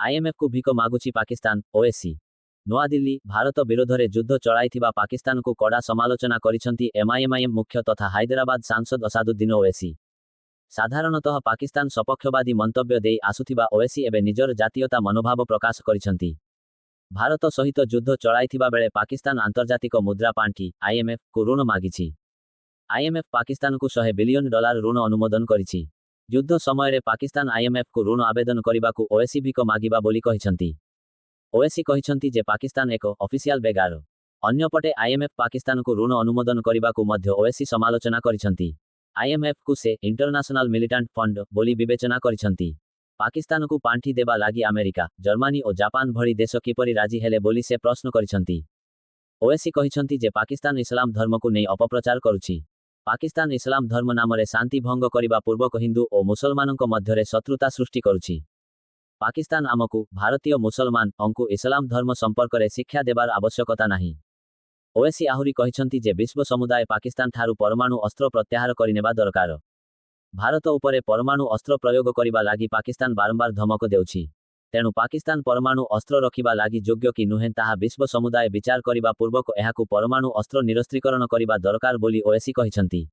IMF को भिक मागुची पाकिस्तान ओएसी नूआदिल्ली भारत विरोध में युद्ध चलाइथिबा पाकिस्तान को कड़ा समालोचना करिसंती एमआईएम मुख्य तथा हैदराबाद सांसद असादुद्दीन ओवैसी साधारणतः पाकिस्तान सपक्षवादी मंतव्य दे आसुथिबा ओवैसी एबे निजर जातीयता मनोभाव प्रकाश करिसंती। भारत सहित युद्ध चलाइथिबा बेले पाकिस्तान आंतर्जातिक मुद्रा पांठी आईएमएफ को ऋण मागिछि। आईएमएफ पाकिस्तान को $100 बिलियन ऋण अनुमोदन करिछि। युद्ध समय पाकिस्तान आईएमएफ को ऋण आवेदन करबाकू ओवैसी भिक मागिबा बोली कहिसंती। ओवैसी कहिसंती जे पाकिस्तान एक ऑफिशियल बेगार। अन्यपटे आईएमएफ पाकिस्तान को ऋण अनुमोदन करबाकू मध्य ओवैसी समालोचना करिसंती। आईएमएफ को से इंटरनेशनल मिलिटेंट फंड बोली विवेचना करिसंती। पाकिस्तान को पांठी देबा लागी अमेरिका जर्मनी और जापान भली देश किपरि राजी हेले बोली से प्रश्न करिसंती। ओवैसी कहिसंती जे पाकिस्तान इस्लाम धर्म को नहीं अपप्रचार करुछि। पाकिस्तान इस्लाम धर्म नाम शांति भंग करने पूर्वक हिंदू और मुसलमान मध्य शत्रुता सृष्टि करुछि। पाकिस्तान आमको भारतीय मुसलमान अंकु इस्लाम धर्म संपर्क में शिक्षा देवार आवश्यकता नहीं। ओवैसी आहुरी कहिसंती जे विश्व समुदाय पाकिस्तान ठारू परमाणु अस्त्र प्रत्याहार करिनेबा दरकार। भारत उपरे परमाणु अस्त्र प्रयोग करिबा लागी पाकिस्तान बारंबार धमक देउछि। तेणु पाकिस्तान परमाणु अस्त्र रखिबा लागी योग्य कि नुहे ताहा विश्व समुदाय विचार करिबा पूर्वक एहाकू परमाणु अस्त्र निरस्त्रीकरण करिबा दरकार बोली ओवैसी कहिसंती।